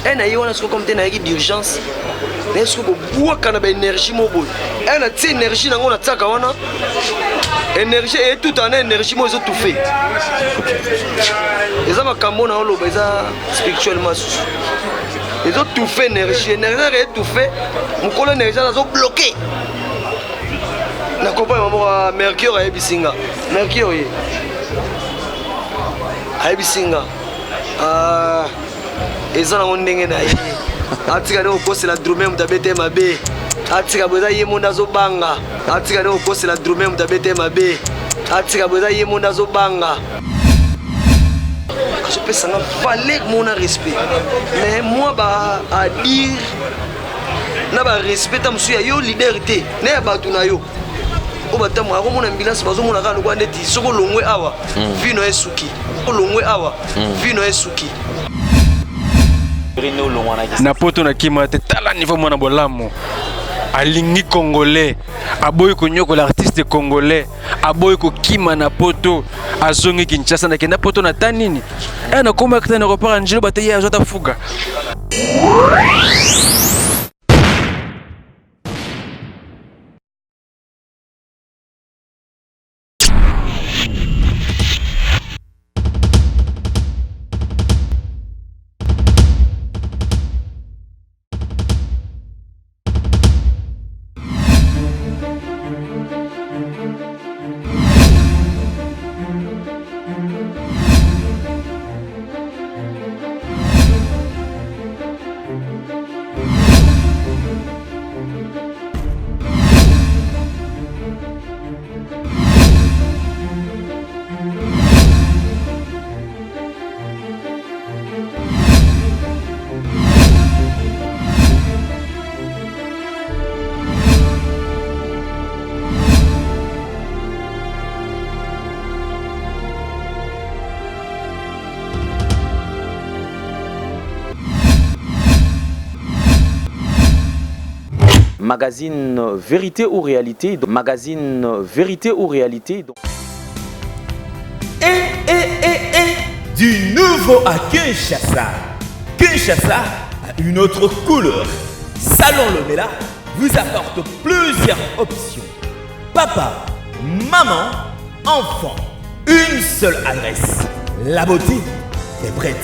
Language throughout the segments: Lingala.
un aïe on a ce comme t'es d'urgence mais ce que bois quand on a énergie mobile un a t'es énergie dans on a ça quand on a énergie et tout en énergie moi ils ont tout fait ils ont ma camona on l'obéit spirituellement ils ont tout fait énergie est tout fait mon collègue énergie ils ont bloqué na comprends maman Mercure a ebisinga Mercure a ebisinga ils ont un ndenge na ye atika no kosi la drumé mutabete mabe atika boza ye monda zo banga atika no kosi la drumé mutabete mabe atika boza ye monda zo banga je peux ça valer mon respect mais moi ba à dire na ba respect tam su ya yo liberté na ba tuna yo o bata mo ako mona ambulance bazo mona kana kwa ndeti soko longwe awa vino esuki longwe awa vino esuki na poto na kima te tala niveau mwana bolamo alingi congolais aboyi konyoko l'artiste congolais aboyi ko kima na poto azongi Kinshasa na kenda poto na tanini na koma akta na repart Angelo bataye azota fuga Magazine Vérité ou Réalité, magazine Vérité ou Réalité. Du nouveau à Kinshasa. Kinshasa a une autre couleur. Salon Lomela vous apporte plusieurs options. Papa, maman, enfant. Une seule adresse. La beauté est prête.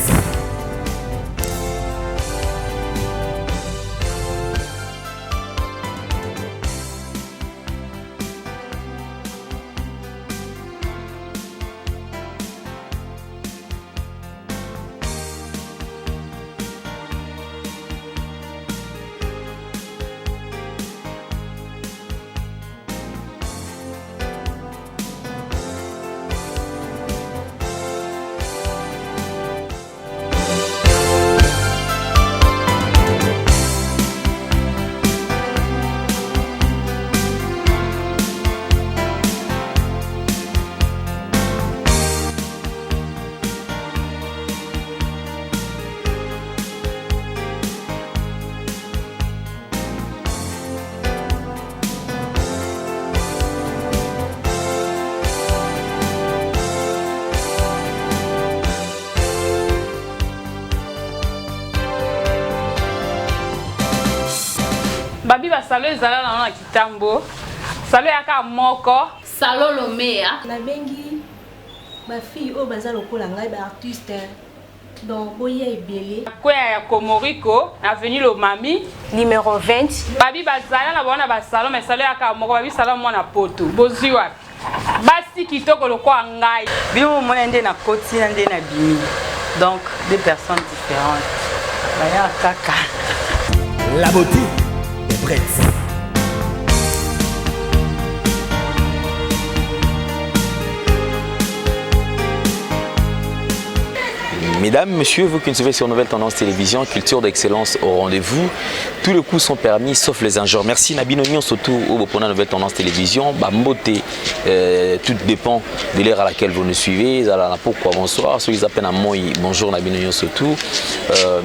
Babi ba salo ezala na kitambo. Salo yaka moko. Salon Lomea. La bengi ma fille au bazar lokola ngai ba artiste. Donc boya ebele. Kwa ya Komoriko, avenue Lomami, numéro 20. Babi bazala na bona ba salon mais salo yaka moko babi salon mona poto. Bozwi wapi? Basi kitoko lokwa ngai. Bino mona ndé na koti na ndé na bimi. Donc deux personnes différentes. Baya kaka. La beauté est prête. Mesdames, messieurs, vous qui nous suivez sur Nouvelle Tendance Télévision, culture d'excellence au rendez-vous. Tous les coups sont permis, sauf les injures. Merci Nabino Nyon, surtout pour la Nouvelle Tendance Télévision. Bamboté, tout dépend de l'heure à laquelle vous nous suivez. Pourquoi bonsoir, ceux qui appellent à moi, bonjour Nabino Nyon, surtout.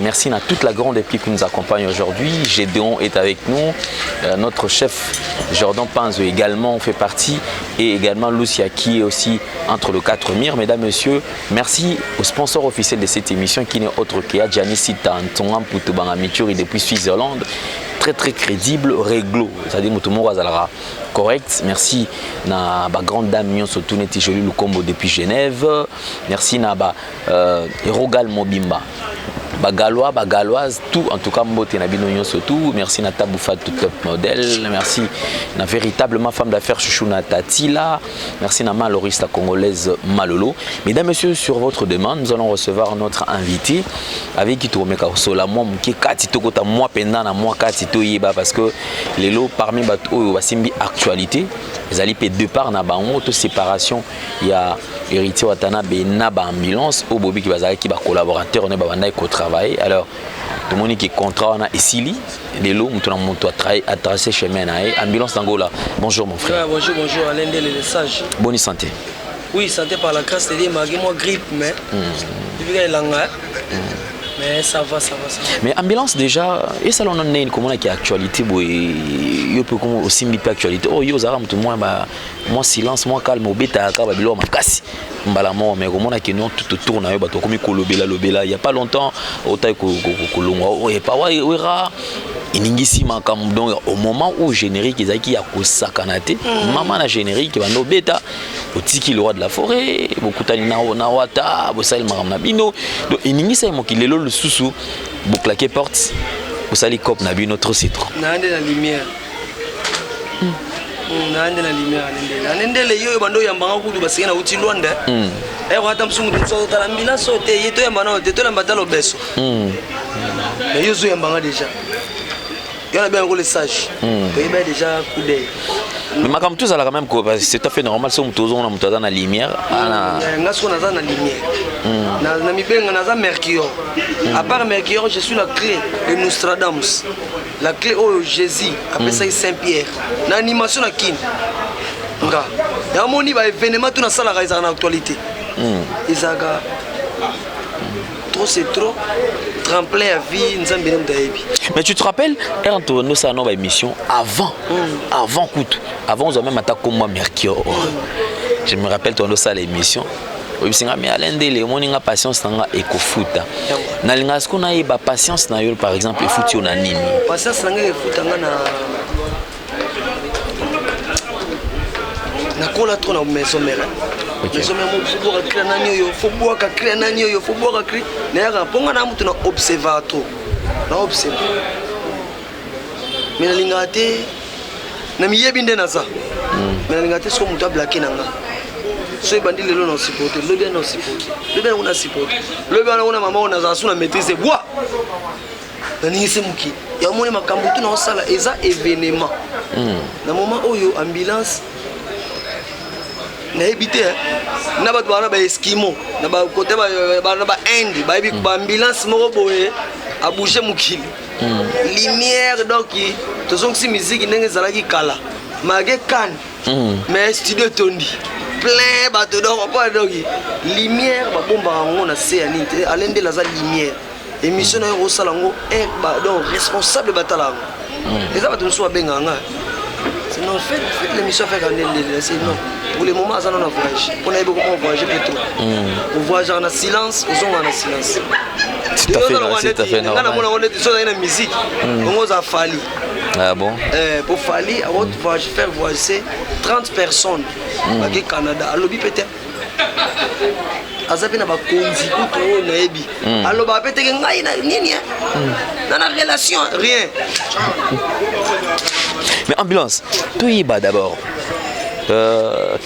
Merci à toute la grande équipe qui nous accompagne aujourd'hui. Gédéon est avec nous. Notre chef Jordan Panzo également fait partie. Et également Lucia qui est aussi entre le 4 murs. Mesdames, messieurs, merci au sponsor officiel de cette émission qui n'est autre que Janice Tantonga Mputu Bangamituri depuis Suisse-Irlande. Très très crédible, réglo. C'est-à-dire que tout le monde correct. Merci na ba grande dame Nyon surtout Neti Joli Lukombo depuis Genève. Merci na ba Rogal Mobimba. Bagalois, bagaloise, tout en tout cas Mbote na bino surtout. Merci na Taboufat tout top modèle. Merci na véritablement femme d'affaires Chouchou na Tatila. Merci na Maloriste la congolaise Malolo. Mesdames, messieurs, sur votre demande, nous allons recevoir notre invité avec qui tout meka sola moi mki kati to kota moi pendant na moi kati to yeba parce que les lots parmi bato basimbi actualité, les alliés deux parts na bango to séparation, il y a héritier watana bena ba ambulance au bobi qui bazaki qui ba collaborateur on est ba bandai ko travailler. Alors tout le monde qui contrat on a Esili les lots mutuna moto a tracé chemin na ambulance d'Angola. Bonjour mon frère. Ouais, bonjour Alain Del les sages. Bonne santé. Oui, santé par la grâce de Dieu, malgré moi grippe mais depuis qu'il langa. Mais ça va. Mais ambulance déjà, et ça l'on a une comment qui actualité, il peut comme aussi mi actualité. Oh yo zara tout moi silence, moi calme, au bêta aka babilo makasi. Mbala mo mais comment que nous tout tourne ayo bato comme lobela il y a pas longtemps au taille kolongwa oh et pas ouais ra iningisi makam donc au moment où générique ezaki ya kosakanate maman na générique bando bêta otiki le roi de la forêt beaucoup tani na wata bosali makam na bino donc iningisa mokile le susu bouclaquer porte bosali cop na bino trop citron na ande la lumière na ande la lumière anendele yo bando yambanga kudu basengena uti Luanda hata msungu mso talambila sote yeto yambana to lambata lo beso mais yo zo yambanga déjà yo na bien ko le sage il y a déjà coup d'œil. Mais ma comme tout ça là quand même c'est tout à fait normal si on monte dans la lumière nga so na za na lumière na mi benga na za Mercure à part Mercure je suis la clé de Nostradamus la clé au Jésus après ça Saint-Pierre na animation na kin nga ya moni ba événement tout na sala ka na actualité izaka trop c'est trop tremplin à vie nzambe ndayebi. Mais tu te rappelles quand on a une émission avant coûte avant on a même attaqué comme moi Mercure. Je me rappelle on a ça l'émission oui c'est mais Alain Del moninga patience nanga ekofuta na linga ce qu'on a eu patience na yo par exemple efuti on anime patience nanga efuta nga na kola trop na maison mère. Maison mère mo faut boire créer nani yo faut boire ka créer nani yo faut boire créer na ya ponga na mutu na observateur na observe mais na linga te na miyebi nde na za mais na linga te so mutu blaquer nanga so bandi lelo na supporter le bien na supporter le bien on supporter le bien on mama on za suna maîtriser bois na ningise muki ya moni makambo tu na osala eza événement na moment oyo ambulance na ebité na bato bana ba eskimo na ba côté ba Inde ba ebi ba ambulance moko boye a bouger mukili lumière donc to son si musique ndenge zalaki kala mage kan mais studio tondi plein bato donc pas donc lumière ba bomba ngo na se ani alende la za lumière émission na yo salango et ba donc responsable batala les bato so benga nga sinon faites l'émission avec Alain Del sinon pour le moment ça non voyage on a beaucoup voyager plutôt on voyage en silence aux gens en silence c'est à fait normal on est sur la musique on a fallu ah bon pour fallu on va faire voyager 30 personnes au Canada à lobby peut-être azapi na ba konzi kuto na ebi alors ba peut-être ngai na nini dans la relation rien. Mais ambulance tout y va d'abord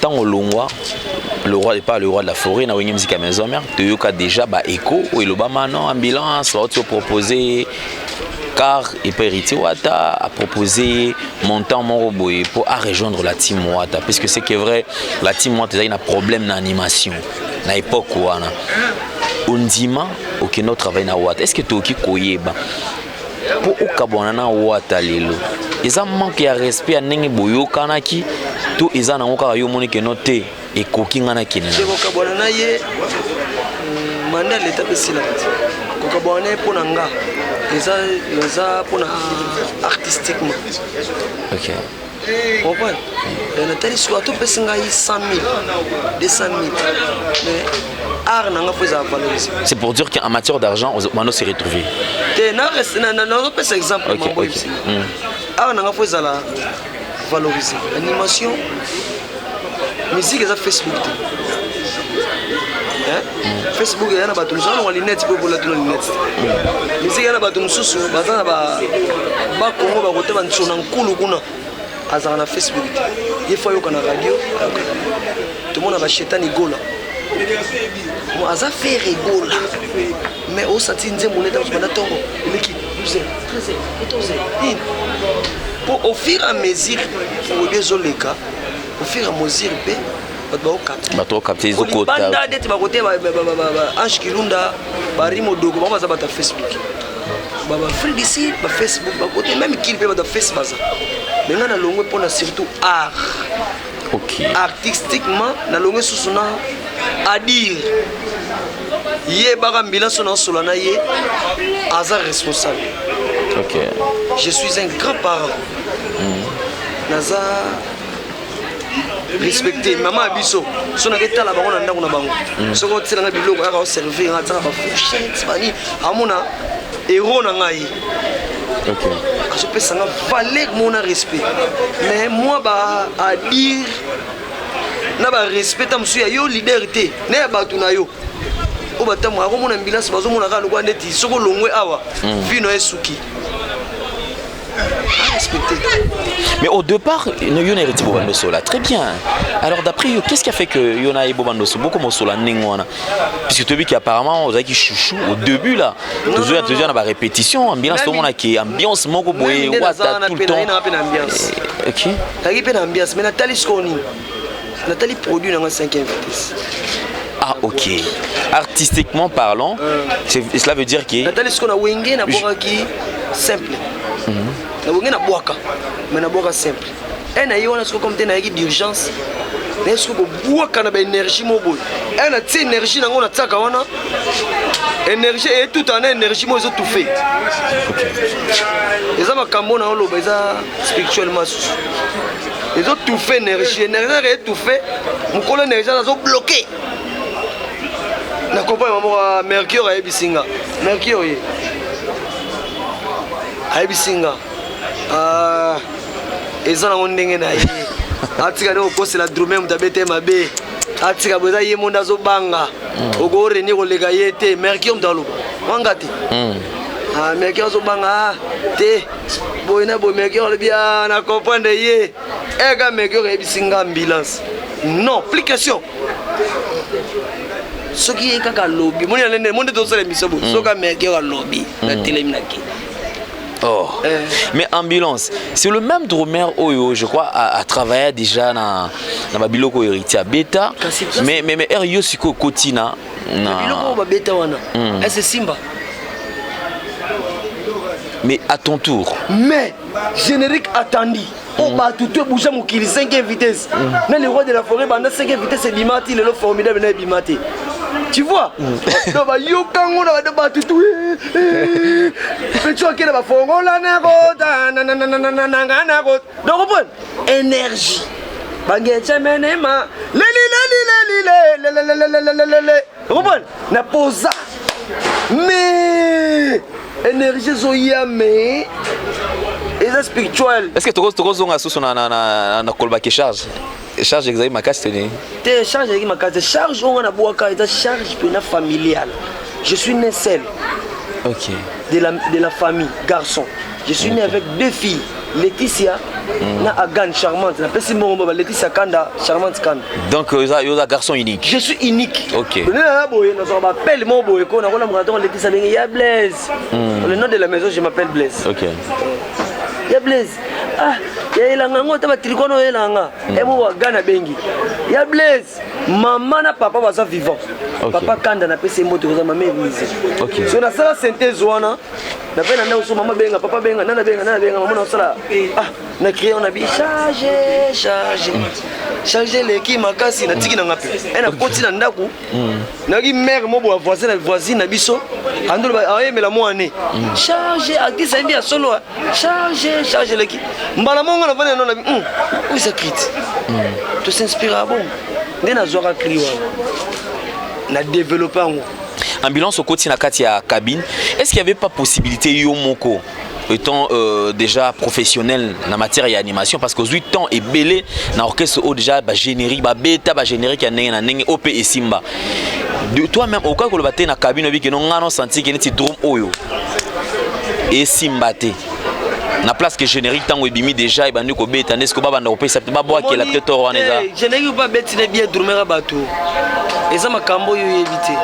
tant au longwa le roi n'est pas le roi de la forêt na wenye musique à maison mère tu yoka déjà ba écho ou le ba non ambulance va te proposer car il peut hériter Wata a proposé montant mon robot pour rejoindre la team Wata parce que c'est que vrai la team Wata a un problème d'animation na époque wana ondima aucun autre travail na Wata est-ce que tu koyeba pour okabona na Wata lelo ils ont manqué à respect à ndenge boyokanaki to eza na ngoka yo moni ke noté et kokinga na kinana je okabona na ye mandat l'état pesila okabona pour nanga eza pour artistiquement OK comprends na tali soit to pesinga 100 000 200 000 mais art nanga faut ça valoriser. C'est pour dire qu'en matière d'argent, on s'est retrouvé. On peut cet exemple. Art nanga faut ça valoriser. Animation, musique et Facebook. Facebook yana bato msana wa linet ko bola tuna linet musique yana bato msusu bazana ba kongo ba kote ba nsona nkulu kuna azana na Facebook il faut yoka na radio tout le monde va chetani gola moi aza faire rigola mais au senti nzembo neta msana tongo leki 12 13 pour au fur et à mesure pour les oleka au fur et à mesure bato capter les autres banda dete ba côté Ange Kilunda ba Rimo Dogo ba za bata Facebook ba free d'ici ba Facebook ba côté même qu'il peut ba Facebook ça mais na longwe pona surtout art. OK, artistiquement na longwe susuna à dire ye ba ambulance na solana ye aza responsable. OK, je suis un grand parent naza respecter maman abiso so na ketala bango na ndako na bango so ko tsela na biloko aka servir nga tsaka ba fourchette bani amona héros na ngai. OK, je peux ça valer mon respect mais moi ba à dire na ba respect ta musu ya yo liberté na ba tu na yo o batamu ako mona ambulance bazo mona ka lokwa ndeti soko longwe awa vino esuki. Mais au départ, Yona est Bobandoso là, très bien. Alors d'après vous, qu'est-ce qui a fait que Yona et Bobandoso beaucoup moins sur la ningwana? Puisque tu as vu qu'apparemment, on a qui chouchou au début là. Toujours il y a une répétition, ambiance tout le monde qui ambiance moko boye wata tout le temps. OK. T'as une ambiance, mais Nathalie Skoni, Nathalie produit dans la 5e vitesse. Ah OK. Artistiquement parlant, cela veut dire que Nathalie Skoni a wenge na boka qui simple. Na wenge na boka, mais na boka simple. Et na yona ce comme t'es na d'urgence. Est-ce que boka na ba énergie mo boy. Et na ti énergie na ngona tsaka wana. Énergie et tout en énergie mo zo tout fait. Les ama kambo na lo beza spirituellement. Les autres tout fait énergie est tout fait. Mon collègue énergie na zo bloqué. Na comprends maman Mercure a ebisinga. Mercure ye. A ebisinga. Eza na ndenge na ye. Atika do kosi la drumé mutabete mabe. Atika boza ye monda zo banga. Oko reni ko lega yete Mercure mdalo. Wangati. Mercure zo banga te. Boyina bo Mercure le bien na comprendre ye. Ega Mercure ebisinga ambulance. Non, plus question. Ce qui est kaka lobby, mon yalene, mon de tous les misobo, ce qui est kaka lobby, la télé minaki. Oh. Mais ambulance, c'est le même drummer Oyo, je crois, a travaillé déjà dans la biloko héritier bêta. Mais Rio Siko Kotina. Biloko bêta wana. C'est Simba. Mais à ton tour. Mais générique attendu. On va tout bouger mon kill 5e vitesse. Mais le roi de la forêt, banda 5e vitesse c'est Bimati, le formidable n'est Bimati. Tu vois? Donc bah yo kango na ba tout. Tu vois qu'il va fongo la na go. Donc on énergie. Bangecha menema. Le. Na posa. Mais énergie zoyame. Et c'est spirituel. Est-ce que tu as sous na kolba qui charge? Charge exactement ma casse tenue. Te charge avec ma casse. Charge on a boire car c'est charge pénal familiale. Je suis né seul. OK. De la famille garçon. Je suis né avec 2 filles. Laetitia na Agan charmante. Na pesi mo Laetitia Kanda charmante Kanda. Donc yo garçon unique. Je suis unique. OK. Na boye na so m'appelle mon boye ko na ko na Laetitia bengi ya Blaise. Le nom de la maison je m'appelle Blaise. OK. Ya Blaise. Ah, ya ilanga ngota ba trikono elanga. Emo wa Gana bengi. Ya Blaise. Maman na papa baza vivant. Okay. Papa Kanda na pesi moto za mama Elise. OK. So na sala synthèse wana. Na pena na uso mama benga, papa benga, nana benga, maman na sala. Ah, na créé on a bi charger l'équipe makasi na tiki na ngape. Et na koti na ndaku. Na ki mère mo bo voisine na biso. Andolo ba ayemela mo ane. Charger actif ça bien solo. Charger l'équipe. Mbala monga na vana na bi. Où ça crit. Tu s'inspires bon. Ndena zoka kriwa. na développer en ambulance au côté na kati ya cabine. Est-ce qu'il y avait pas possibilité yo moko étant déjà professionnel en matière d'animation parce que 8 ans et belé na orchestre au déjà ba générique ba bêta ba générique ya nenge na nenge OP et Simba. De toi même au cas que le baté na cabine bi que non ngano senti que neti drum oyo et Simba té na place que générique tango ebimi déjà et bandi ko bêta n'est-ce que ba banda opesa ba boa que la peut-être waneza générique ba bêta ne bien drumera bato eza makambo yo éviter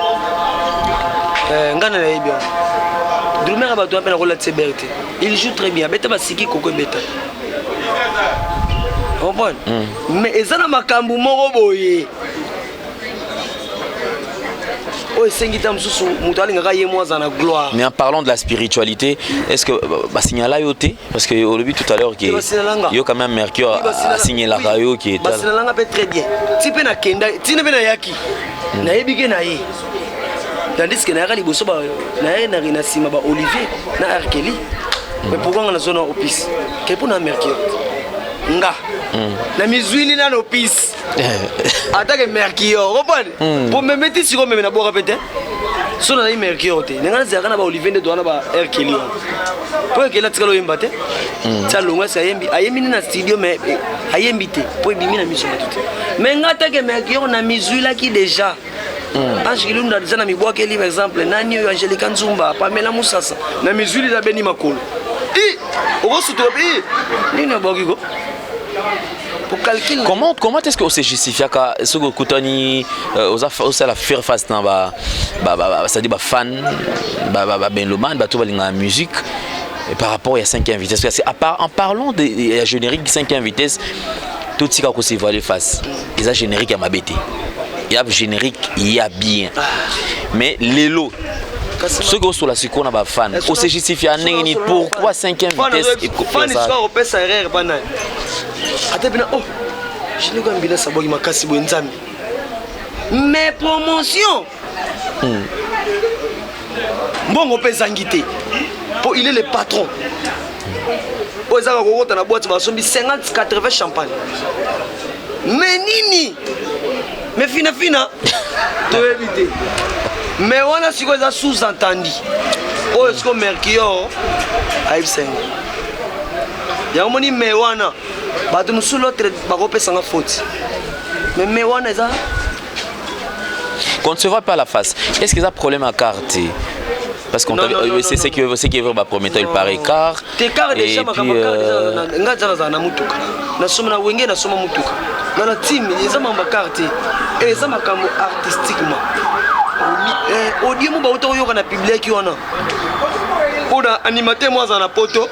ngana na bien drumera bato apena ko la tseberté il joue très bien bêta basiki koko bêta comprendre mais eza na makambo moko boye mais en parlant de la spiritualité, est-ce que signala yoté parce que au début tout à l'heure qui yo quand même Mercure a signé la radio qui est très bien. Tu peux na kenda, tu ne peux na yaki. Na yebike na ye. Tandis que na yaka liboso ba na na sima ba Olivier na Arkeli. Mais pourquoi on a zone opis? Quel pour na Mercure? Nga. Na mizuili na opis. Attaque Mercure, comprendre? Pour me mettre sur même na bo répéter. So na Mercure te. Nga zaka na ba Olivier de doana ba Arkeli. Pour que la tsalo yembate. Tsalonga sa yembi, ayembi na studio mais ayembi te. Pour bimi na mission tout. Mais nga attaque Mercure na mizuila qui déjà. Ange Kilunda déjà na miboa ke par exemple nani yo Angelique Nzumba, Pamela Musasa. Na mizuili la beni makolo. Comment est-ce que se justifie que ce que Koutani osa la faire face dans c'est-à-dire fan ben le man tout la musique par rapport à 5e vitesse parce que en parlant de générique 5e vitesse tout ce qu'on se voit face ils a générique à ma bête il y a générique il y a bien mais les lots ceux qui sont là sur qu'on a pas fan on se justifie à n'importe pourquoi 5e vitesse et fan histoire au pesa erreur banal atebina oh je ne connais pas ça bogi makasi bo nzambi mais promotion mbongo pesa ngité pour il est le patron aux zaka kokota na boîte basombi 50 80 champagne mais nini mais fina to éviter mais on a quoi ça sous-entendu oh est-ce que Mercure aïe senga ya moni mais wana bato musu l'autre bakopesa nga faute mais wana ça quand on se voit pas la face est-ce que ça problème à carte parce qu'on c'est ce qui veut ba promettre il paraît car te car déjà makamaka nga za na mutuka na soma na wenge na soma mutuka na team les amamba carte et ça makambo artistiquement audio mo ba auto yo kana public wana oda animateur moi za na poto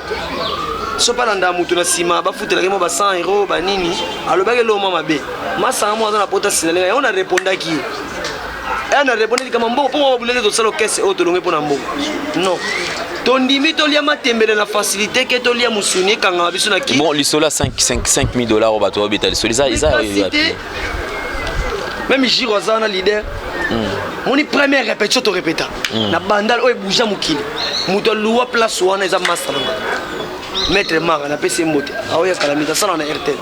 so pas dans mutu na sima ba futela kemo ba 100 € ba nini alobaki lo mama be masa moi za na poto sinale on a répondaki et on a répondu comme bon pour vous les autres caisse auto longue pour nambo non ton limite to lia matembele na facilité que to lia musuni kanga biso na ki bon l'isola $5,000 au bateau hôpital ça même Giro Zana leader mon première répétition to répéta na bandal o bouger mukili muto luwa place wana eza master maître mara na pc mbote aoya kalamita sala na RTL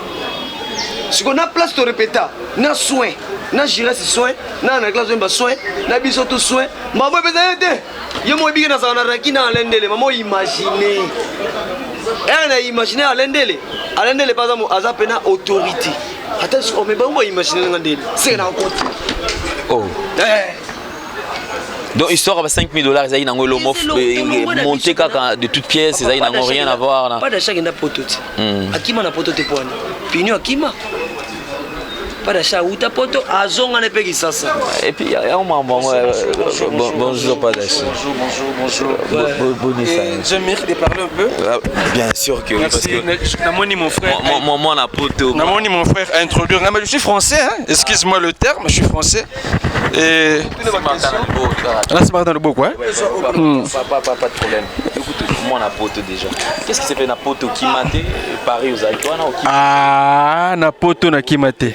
si qu'on a place to répéta na soin na gérer ce soin na classe ba soin na biso tout soin maman bezete yo mo bigi na sa na rakina alendele maman imaginer na imaginer alendele par exemple azapena autorité attention mais bon imaginer ngandele c'est na compte oh donc histoire à $5,000 ils n'ont pas monté de toutes pièces ils n'ont rien à voir pas d'achat qui n'a pas tout akima na poto te poani pini akima pas d'achat ou ta poto azonga ne peki sasa et puis il y a un moment bonjour pas d'achat je mérite de parler un peu bien sûr que oui parce que Namoni mon frère mon na poto Namoni mon frère introduire je suis français hein excuse-moi le terme je suis français et là c'est Martin Lebo quoi pas de problème écoute mon na poto déjà qu'est-ce qui s'est fait na poto qui maté Paris aux Altoana ou qui ah na poto na kimate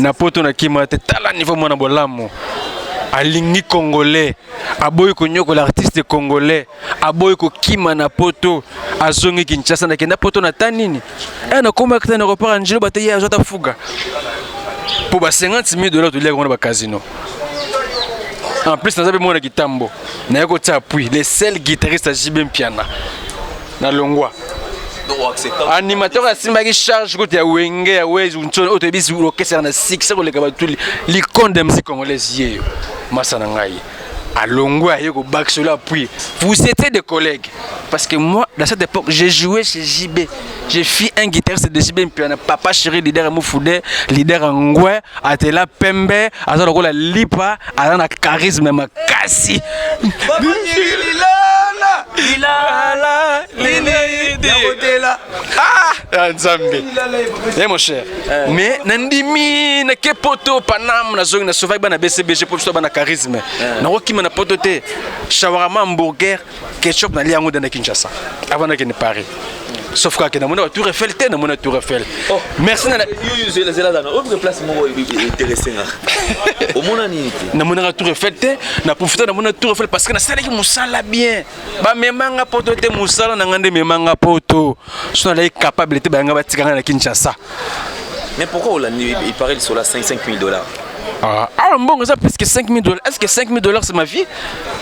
na poto na kimate tala niveau mwana bolamu alingi congolais aboyi konyoko l'artiste congolais aboyi ko kima na poto azongi Kinshasa na kenda poto na tanini na koma kata na repart Angelo bataye azota fuga pour ba $50,000 to lia kona ba casino En plus, nous avons mon Gitambo. Nous avons appui le seul guitariste à JB Piana. Dans Longwa. Animateur à Simbagi charge côté à Wenge, à Wez, ou Nton, Autobus, ou l'orchestre à Six, ou les Gabatuli, l'icône de musique congolaise. Massanangaï. À Longwa, il y a un bac sur l'appui. Vous étiez des collègues. Parce que moi, dans cette époque, j'ai joué chez JB. J'ai fait un guitariste de JB Piana. Papa chéri, leader à Moufoudé, leader à Ngwe, Atela Pembe, Azalo la Lipa, Azana charisme, ma Kassi. Lilala, Lilala, ah, Nzambe. Eh mon cher. Mais Nandimi, na Kepoto, Panam, na Zong, na Sauvage, na BCBG, pour na charisme. Na Rokima na Potote, Shawarma, hamburger, ketchup na Liango dans Kinshasa. Avant de ne Paris. Sauf que dans mon tour Eiffel, dans mon tour Eiffel. Merci. Autre place intéressant. Au mon année. Dans mon tour Eiffel, na profiter de mon tour Eiffel parce que na sala qui musala bien. Ba memanga poto te musala na ngande memanga poto. Sont là capable de ba ngaba tikanga na Kinshasa. Mais pourquoi il paraît sur la 5 000 $? Ah, bon, ça presque 5 000 $. Est-ce que 5 000 $ c'est ma vie?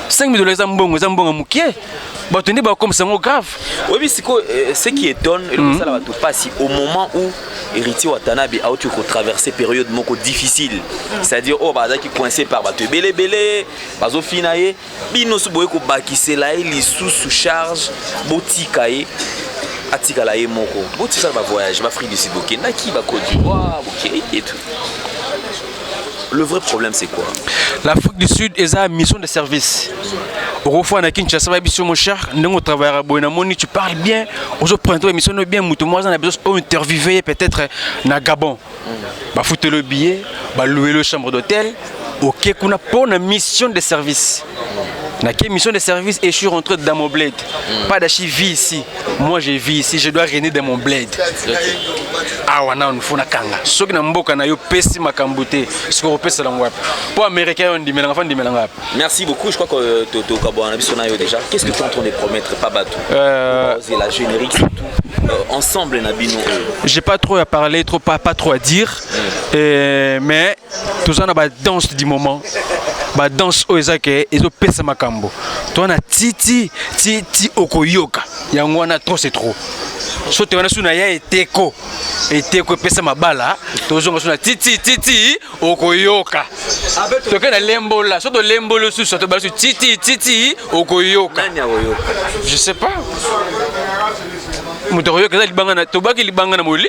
5 000 $, c'est un bon à moukier. Bah, tu dis, comme c'est grave. Oui, mais ce qui étonne, ça va tout passer au moment où Héritier Watanabe a traversé une période difficile. C'est-à-dire, oh, bah, qui coincé par Bato Belé Belé, Bazo Finaye, Bino Souboye, Bakiselaï, les sous charge, Botikaye. Atikala et Moko. Boti ça va voyage, va Afrique du Sud, Naki, va Côte d'Ivoire, et tout. Le vrai problème, c'est quoi? L'Afrique du Sud est une mission de service. Au fois, à Kinshasa, mon cher, nous travaillons à Boinamoni, tu parles bien, on se prend une mission bien, moi, on a besoin d'interviewer peut-être na Gabon. Bah, foutre le billet, bah, louer le chambre d'hôtel, ok, qu'on a pour une mission de service. Dans quelle mission de service et je suis rentré dans mon bled. Pas d'acheter vie ici. Moi je vis ici, je dois régner dans mon bled. Ah ouais, non, il faut na kanga. Ce qui n'a pas na yo pesi makambote. Ce qu'on repère c'est l'angoisse. Pour Américains on dit mais l'enfant dit mais l'angoisse. Merci beaucoup. Je crois que Toto Kabo on a vu son aïe déjà. Qu'est-ce que tu es en train de promettre, pas bateau? C'est la générique surtout. Ensemble Nabino. J'ai pas trop à parler, pas trop à dire. Mais tout ça on a la danse du moment. La danse au Ezake et au pesa makambo. Toi on a titi okoyoka. Yango on a trop c'est trop. So te wana suna ya eteko pesa mabala tozonga suna titi okoyoka toke na lembola so to lembolo su so to basu titi okoyoka je sais pas mutoyoka za libanga na tobaki libanga na moli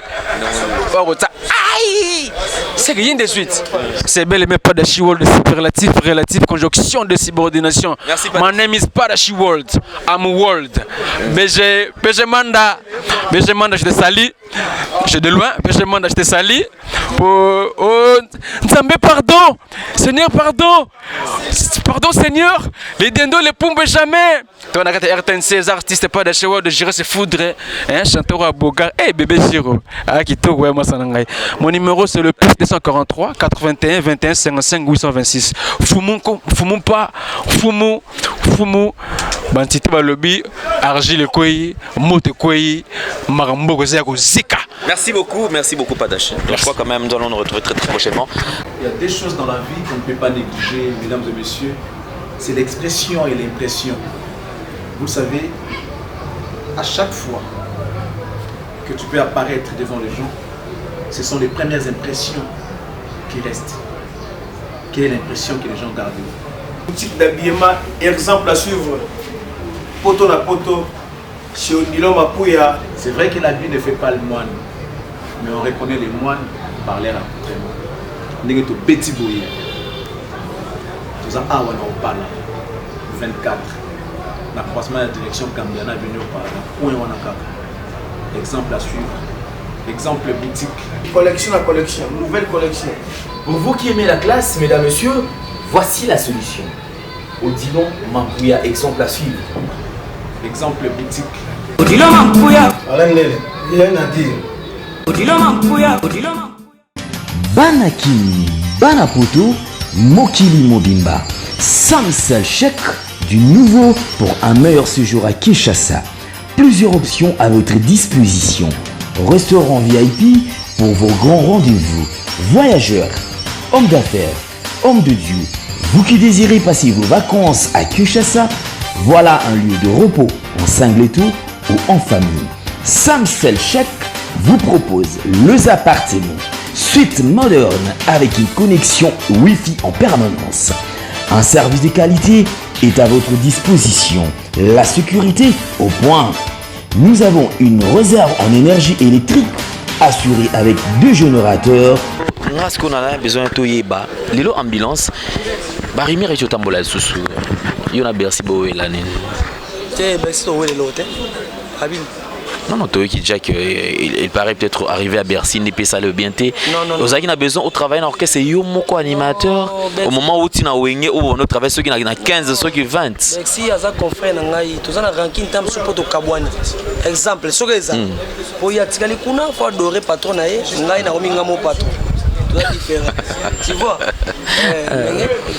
ba aïe c'est rien de suite c'est bel mais pas de she world superlatif relatif conjonction de subordination. My name is Padashi World. I'm world. BG Manda, je te salue. Je de loin, BG Manda, je te salue. Oh, Nzambe, pardon. Seigneur, pardon. Pardon, Seigneur. Les dindos, les pompes jamais. Toi, on a RTNC, artistes Padashi World, de gérer ses foudres. Hein, chanteur à Bogar. Eh, bébé Giro. Ah, qui tourne, ouais, moi, ça n'engaille. Mon numéro, c'est le plus 243 81 21 55 826. Fumu, Bantite Balobi, Argile Koyi, Mote Koyi, Marambo Kozeko Zika. Merci beaucoup Padashi. Je crois quand même nous allons nous retrouver très prochainement. Il y a des choses dans la vie qu'on ne peut pas négliger, mesdames et messieurs. C'est l'expression et l'impression. Vous savez, à chaque fois que tu peux apparaître devant les gens, ce sont les premières impressions qui restent. Quelle est l'impression que les gens gardent? Boutique d'habillement, exemple à suivre. Poto na poto, chez Odilo Mapouya. C'est vrai que la vie ne fait pas le moine, mais on reconnaît les moines par leur accoutrement. Nous sommes petit bouillé. Nous avons un on parle 24. La croisement de la direction Cambiana venu au parle. Exemple à suivre. Exemple boutique. Collection à collection, nouvelle collection. Pour vous qui aimez la classe, mesdames, messieurs, voici la solution. Odilon Mapouya, exemple à suivre. Exemple boutique. Odilon Mapouya. Alain Lele, il y a un à dire. Odilon Mapouya. Banaki, Banapoto, Mokili Mobimba. Samsel chèque du nouveau pour un meilleur séjour à Kinshasa. Plusieurs options à votre disposition. Restaurant VIP pour vos grands rendez-vous. Voyageurs, hommes d'affaires, hommes de Dieu, Vous qui désirez passer vos vacances à Kinshasa, voilà un lieu de repos en singleto ou en famille. Samsel Check vous propose les appartements suite moderne avec une connexion Wi-Fi en permanence. Un service de qualité est à votre disposition. La sécurité au point. Nous avons une réserve en énergie électrique assurée avec 2 générateurs. Ce qu'on a besoin de yeba, lilo ambulance, barimi récho tambola susu. Yona Bercy boé l'année. Tiens, Bercy to wele lote. Habib. Non, toi qui déjà qu'il paraît peut-être arriver à Bercy, n'est pas ça le bien. Non. Vous avez besoin au travail dans l'orchestre, c'est Yomoko animateur. Au moment où tu as oué, on travaille ceux qui ont 15, ceux qui 20. Si il y a un confrère, tu as un ranking tam support au Kabouane. Exemple, ce que c'est ça. Pour y attirer kuna, faut adorer patron nae, ngai na rominga mon patron. Tu vois,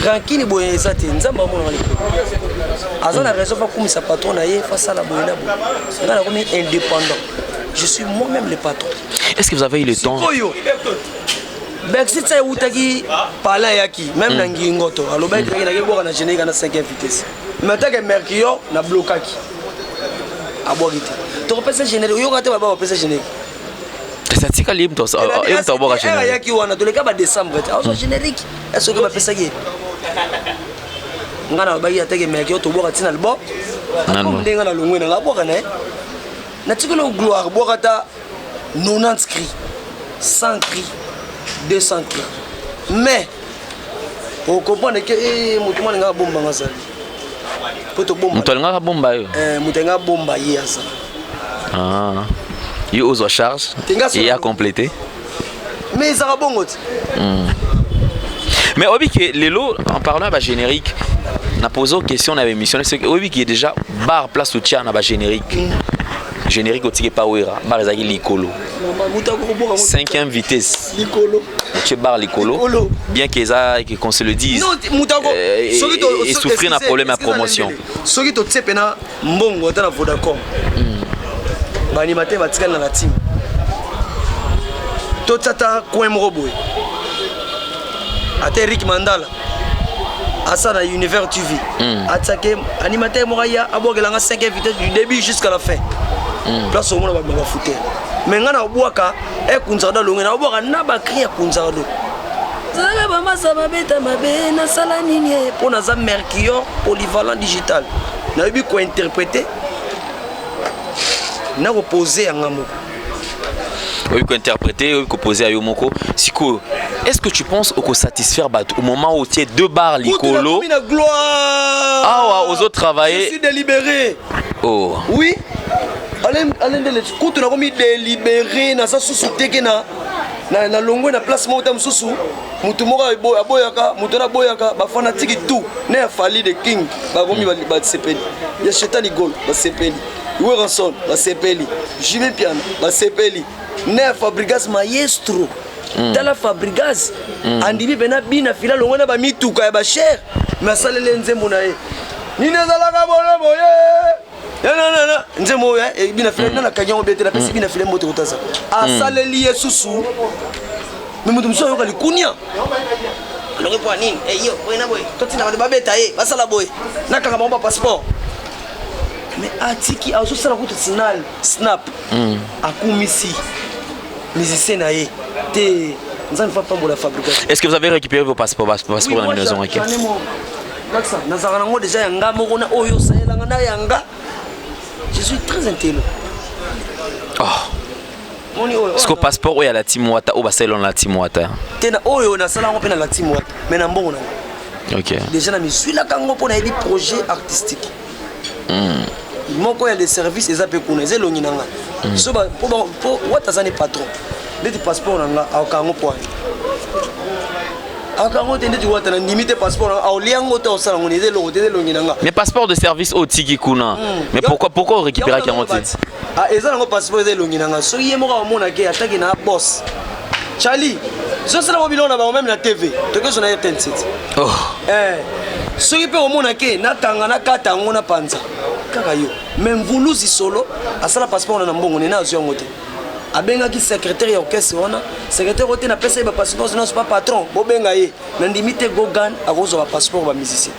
ranking boye ça te nzamba mon ngali. Azan a raison pour comme sa patron nae face à la boye na boye. Ngai na romi indépendant. Je suis moi-même le patron. Est-ce que vous avez eu le temps? Brexit ça utaki pala yaki même na ngingoto aloba itaki na keboka na génétique na 5e vitesse. Maintenant que Mercure na blocaki. Abogite. To repese génétique, yo kate baba repese génétique. C'est ça libre toi ça. Et on t'envoie génétique. Yaki wana to le ka ba décembre. Alors générique. Est-ce que ba pesa ki? Ngana ba ya teke Mercure to boka tina albo. Comme ndenga na longwe na la boka na. Na tikolo gloire boka ta 90 cris, 100 cris. 200 cris. Mais, on comprend que Moutouma n'a pas bomba. Moutouma n'a pas bomba. Moutouma n'a pas bomba. Ah. Il y a aux charges. Il y a complété. Mais ça va bon. Mais au que Lélo, en parlant de générique, on a posé une question dans l'émission. C'est qu'il y a déjà bar place au tien dans générique. Générique au ticket Powera, bar ezaki likolo. 5e vitesse. Likolo. Tu bar likolo. Bien qu'on se le dise. Et souffrir d'un problème à promotion. Ce qui te tient pena mbongo dans la Vodacom. Ba animateur ba tikana na team. To tata coin roboy. Ate Rick Mandala. Asa na Univers TV. Attaqué animateur Moraya abogelanga 5e vitesse du début jusqu'à la fin. Place au monde va foutre. Mais ngana obwaka e kunzada longe na obwaka na ba cria kunzado. Zala ba masa ba beta mabe na sala nini pour na za Mercure polyvalent digital. Na bi ko interpréter na reposer en ngamo. Oui, qu'on interpréter, oui, qu'on poser à Yomoko. Siko, est-ce que tu penses au satisfaire au moment où tu es 2 bars likolo? Ah, aux autres travailler. Je suis délibéré. Oh. Oui. Alain de l'écoute, on a remis délibéré dans sa sous-souté na longo na place mota mususu mutu moko aboyaka mutu na boyaka ba fanatique tout ne fali de king ba gomi ba sepeli ya shetani gol ba sepeli Weranson ba sepeli Jimmy Piano ba sepeli ne Fabregas maestro Dala Fabregas andimi bena bina fila longo na ba mituka ya ba cher mais salele nzembo na ye ni nazalaka boye non. Nzemo ya bina file na kanyango bete na pesi bina file moto kotasa. Asaleli yesusu. Mais mutu mso yoka likunya. Alonge kwa nini? Yo, boy na boy. Toti na ba beta basala boy. Na kanga ba passeport. Mais atiki azo sala kutu snap. Akumisi. Musicien na ye. Te nzani fa pambola fabrication. Est-ce que vous avez récupéré vos passeports dans la maison OK? Nazarana ngo déjà yanga moko na oyo sayela ngana yanga. Je suis très intelligent. Oh. Est-ce que passeport ou y a la team Wata ou basel on la team Wata? Tena oyo na sala ngopena la team Wata. Mais na mbongo na. OK. Déjà na misui la kango pona ebi projet artistique. Moko ya des services ezapé kuna zelongi nanga. So ba pour Wata zane patron. Des passeport nanga au kango point. Mais passeport de service au Tiki Kuna. Mais pourquoi récupérer à 40 titres? Ah, et ça, passeport de Longinanga. Ce qui est mort à mon attaque, attaque na boss. Charlie, ce c'est la Babylone, on a même la TV. Tu que son a été Oh. Ce qui peut au mon attaque, na tangana kata ngona panza. Kakayo. Même vous nous solo, à ça la passeport on a bon, on est na sur moté. abengaki secrétaire ya orchestre wana secrétaire ote na pesa ba passeport sinon c'est pas patron bo benga ye na ndimite gogan akozo ba passeport ba musicien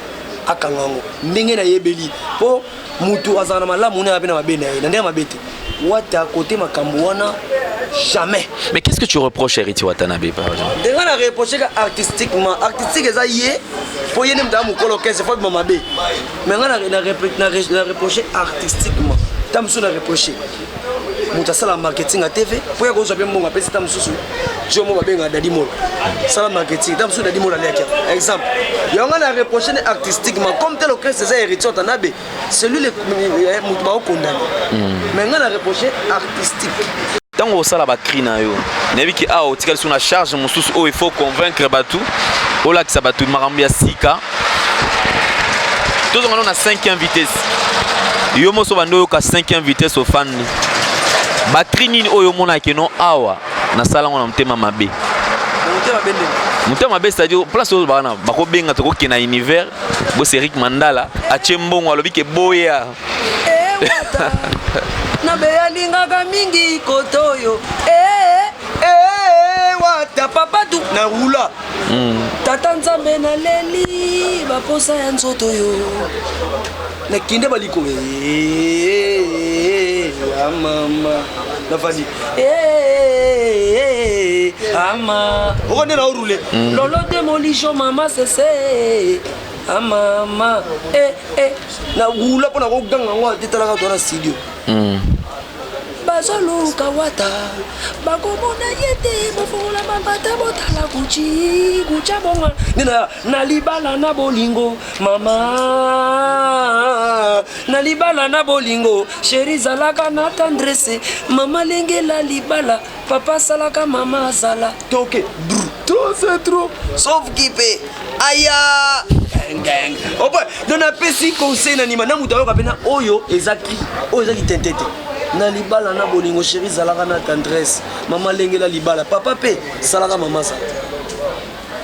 akangango ndenge na yebeli po mutu azana malamu na abena mabena ye na ndenge mabete wata côté makambo wana jamais. Mais qu'est-ce que tu reproches à Héritier Watanabe par exemple? Déjà na reprocher artistiquement artistique eza yé po yene mda mukolo orchestre faut mamabe mais na reprocher artistiquement tamso na reprocher muta sala marketing à TV pour ya kozo bien mbonga pesi tamsusu jo mo babenga dadi mol sala marketing tamso dadi mol aleka exemple yonga na reprocher artistiquement comme tel orchestre c'est Héritier Watanabe celui le mutu ba condamné mais nga na reprocher artistique. Tant que ça la batterie na yo nebi ki a o tikali sur la charge mususu o il faut convaincre batu o la ki sa batu marambia sika tous on a 5e vitesse yo mo so bando yo ka 5e vitesse au fan batterie nini o yo mona ke non awa na sala ngona mtema mabe mutema mabe c'est-à-dire place o bana bako benga to ko kena univers bo Eric Mandala a chembongo alobi ke boya na beya lingaka mingi kotoyo wata papa tu na rula tata nzambe na leli baposa ya nzoto yo na kinde baliko mama na fadi ama okone na orule lolo demolition mama sese mama na rula pona ko ganga ngwa titalaka to na studio bazoluka wata bakomona yete bofola mambata botala kucha bonga nina na libala na bolingo mama na libala na bolingo chéri zalaka na tendresse mama lengela libala papa salaka mama zala toke trop c'est trop sauf kipe aya gang opo dona pesi conseil na nima na mutayo kapena oyo ezaki tentete na libala na bolingo chéri zalaka na tendresse mama lengela libala papa pe salaka mama ça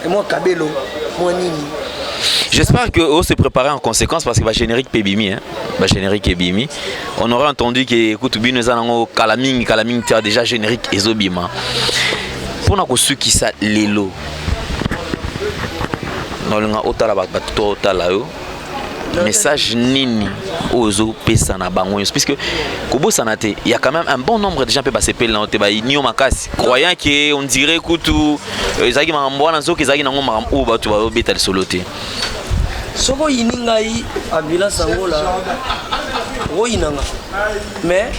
et moi kabelo moi nini. J'espère que on s'est préparé en conséquence parce que va générique Pebimi hein va générique Pebimi on aurait entendu que Kutubino zanango kalaming tu déjà générique ezobima pona ko suki sa lelo nolunga otala bato otala yo message nini ozo pesa na bango puisque kobo sanate il y a quand même un bon nombre de gens peut passer pel na ote ba ni o makasi croyant que on dirait kutu ezaki makambo na nzoki ezaki nango makambo bato ba beta le soloté soko yiningai ambulance ngola roinanga mais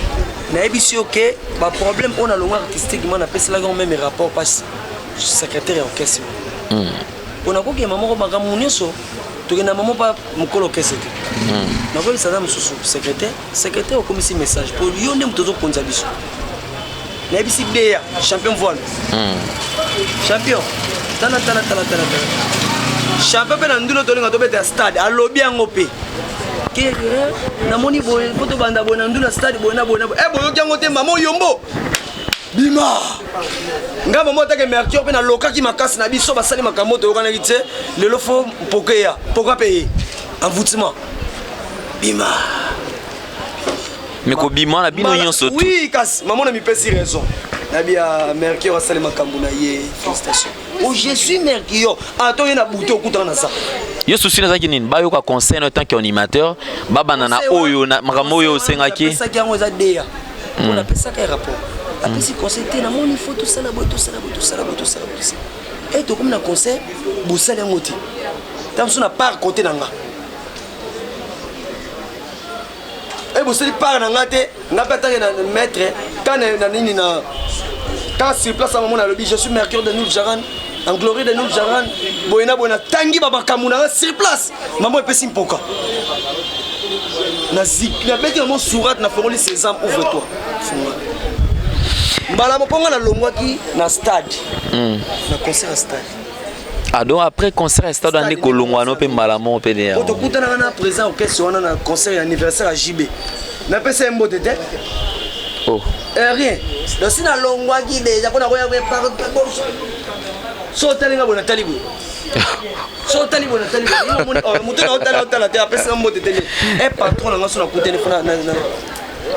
na ebisi OK ba problème on a longue artistiquement na pesa la même rapport passe secrétaire orchestre on a koke maman ko makambo nyonso tokena maman pa mukolo orchestre na ko isana mususu secrétaire au commissaire message pour yo ndem tozo konza biso na ebisi deya champion voile champion tana champion pe na ndulo tolinga to beta stade alobi yango pe ke na moni boye poto banda bona ndula stade bona boyo kyango te mama yombo bima nga mama take mercure pe na lokaki makasi na biso basali makambo to yokana kite lelo fo pokeya pourquoi payer envoûtement bima mais ko bima na bino nyonso oui kasi maman na mi pesi raison na bia mercure asali makambo na ye félicitations oh je suis mercure attends yena bouto okutana na ça yo souci na zaki nini ba yo ka conseil en tant qu'animateur baba na oyo na makambo oyo sengaki ça qui yango za deya on appelle ça quel rapport après si conseil na mon il faut tout ça la tout ça et to comme na conseil bosala ngoti tamso na par côté nanga et bosali par nanga te nga peta na maître quand na nini na quand sur place à moment na lobby je suis mercure de Nour Jaran en glorie de Nour Jaran boyena tangi baba kamuna sur place maman epesi mpoka na zik na beti mon surat na fongoli sésame ouvre-toi mbala moponga na longwaki na stade na concert à stade ah donc après concert à stade ande kolongwa no pe mbala mo pe de to kutana na présent orchestre wana na concert anniversaire à JB na pesa mbote te oh rien donc si na longwaki déjà kona koya par so talinga bona talibu so talibu na talibu mutu na otala te apesa mbote te e patron na ngaso na kutene fona na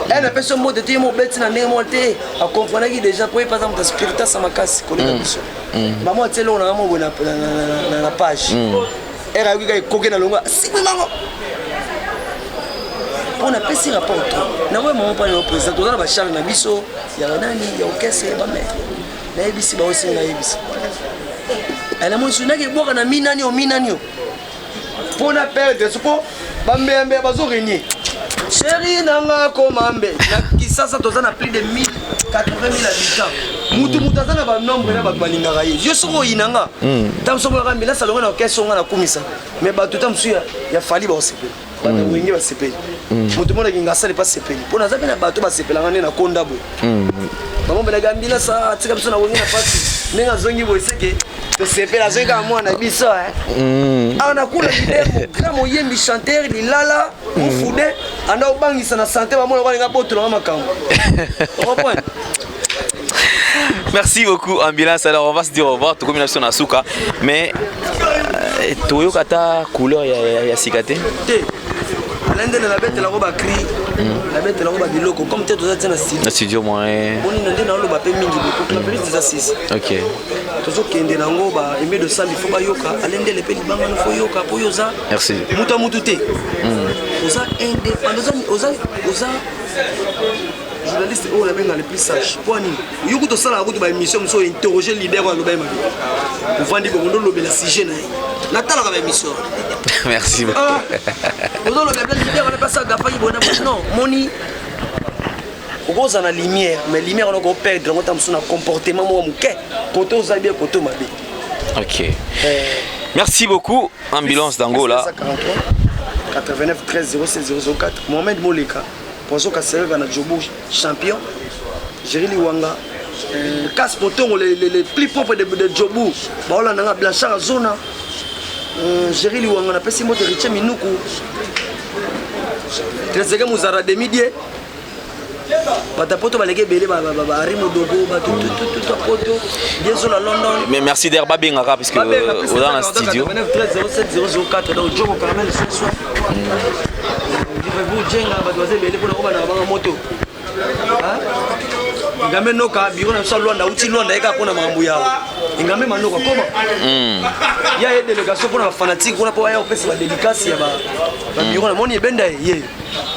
Elle a fait son mot de dire mon bête n'a pas monté. Elle comprenait qu'il déjà pour par exemple spiritus ça m'a cassé collé la mission. Maman tu sais là on a mon la page. Elle a vu qu'il coquait dans longue. Si maman. On a fait ce rapport. Na ouais maman pas le président on a ba charge na biso ya nani ya okese ba mais. Na ebisi ba aussi na ebisi. Elle a mon souvenir que boire na minani o minani. Pour na perdre ce ko ba mbembe bazo régner. Chérie nanga komambe na kisasa tozana plus de 1080 000 habitants. Mutu mutazana ba nombre na ba balingaka ye. Yo soko inanga. Tam soko ka mbela salonga na keso nga na kumisa. Mais ba tout tam suya ya fali ba osepela. Ba na wingi ba sepela. Mutu mona kinga sale pas sepela. Pona zape na bato ba sepela ngane na konda bo. Ba mbela gambila sa tika biso na wingi na pasi. Nenga zongi bo seke to sepela zonga mwana biso ana kula bidemo gramo yembi chanteur lilala mufude anda obangisa na santé ba mona kwa nga botola makambo. Merci beaucoup Ambulance. Alors on va se dire au revoir, tout comme nation Asuka. Mais Toyo kata couleur ya sikate. L'ende la bête la roba cri, la bête la roba biloko comme tu dois na studio. Na studio moi. On est dans le ba pe mingi beaucoup la police des assises. OK. Tozo kende na ngoba aimé de ça il faut ba yoka, l'ende le pe libanga il faut yoka po yoza. Merci. Muta mutute. Oza indépendant oza journaliste oh la benga le plus sage. Poni, yoko to sala route ba émission so interroger leader wa loba mabi. Pour vendre ko ndo lobela sujet na. Na tala ka émission. Merci beaucoup. Ozo lobela leader on a pas ça gapa ibona non, moni. Oza na lumière, mais lumière on ko perdre on tam son comportement mo muke. Koto za bien koto mabe. OK. Merci beaucoup Ambulance d'Angola. 89 13 07 004 Mohamed Moleka. Pozo Kasserega na Jobo champion. Jerili Wanga. Casse Poton les plus propres de Jobo. Baola nanga Blanchard zona. Jerili Wanga na pesi moto Richie Minuku. Tresega Muzara de midi. Bata poto balege belé ba arimo dogo ba tout poto bien sur la London. Mais merci d'Herba Bengara parce que dans le studio. 89 13 07 004 dans Jobo Caramel ce soir. Vous jenga badoze belé pour na ba moto. Ngambe noka biro na so Luanda uti Luanda eka pona mambu yao. Ngambe manoka koma. Ya ye délégation pour na fanatique on a pas ya opesa ba dédicace ya ba biro na moni benda ye.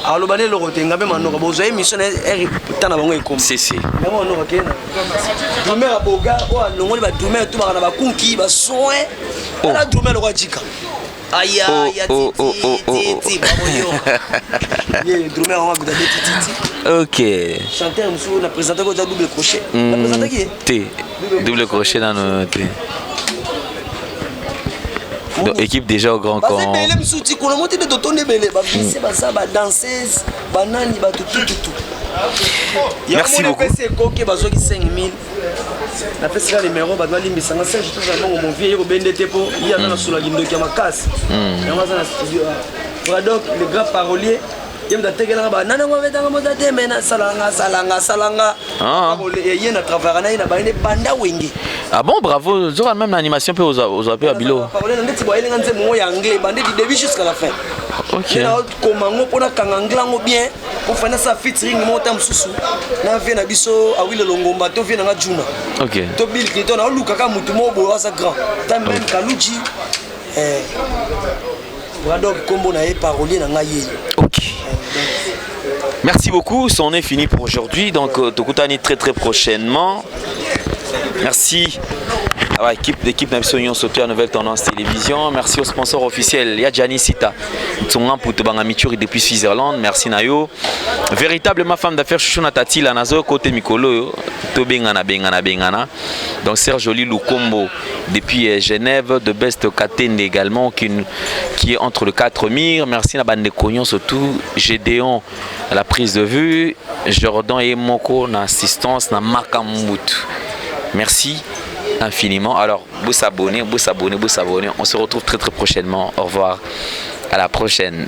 Alobane lo kote ngambe manoka bozo émission eri tana bango ekoma. Si. Ngambe manoka kena. Dumera boga o alongoli ba dumera tu ba na ba kunki ba soin. La dumera lo kwa jika. Aïe titi baboyo. Ye drummer on va goûter titi. OK. Chanteur monsieur na présenté ko double crochet. Na présenté qui? T. Double crochet dans nos T. Donc équipe déjà au grand camp. Parce que belé monsieur ti ko na monter de totonde belé ba bise ba ça ba danseuse ba nani ba tout. Merci beaucoup. C'est coqué bazo ki 5000. Na pesi ka numéro ba doit limbi sanga Serge tout ça mon vieux ko bendete po il y a na sula gindo ki makasi. Na maza na studio. Voilà donc le grand parolier il m'a dit que nana ngo vetanga motate mena salanga. Il y a travailler na ba ine banda wengi. Ah bon, bravo. Zora même l'animation peut aux appels à bilo. Parole ndeti bo elenga nze mo ya anglais bande du début jusqu'à la fin. OK. Komango pona kanganglango bien pour faire ça featuring mo tam susu. Na vient na biso awile longomba to vient na juna. OK. To Bill Clinton na luka ka mutu mo bo asa grand. Ta même Kaluji voilà donc combo na parolier na ngaye. OK. Merci beaucoup, c'en est fini pour aujourd'hui. Donc Tokutani très prochainement. Merci à l'équipe Napsonion sauté à Nouvelle Tendance Télévision. Merci au sponsor officiel Yadjani Sita. Tsongan pour Tobanga Mituri depuis Switzerland. Merci Nayo. Véritablement femme d'affaires Chouchona Tati la Nazo côté Mikolo. Tobengana. Donc Serge Joly Lukombo depuis Genève. De Best Katende également qui est entre le 4 murs. Merci Nabande Cognon surtout. Gédéon à la prise de vue. Jordan et Moko na assistance na Makambout. Merci infiniment. Alors, vous s'abonnez. On se retrouve très prochainement. Au revoir. À la prochaine.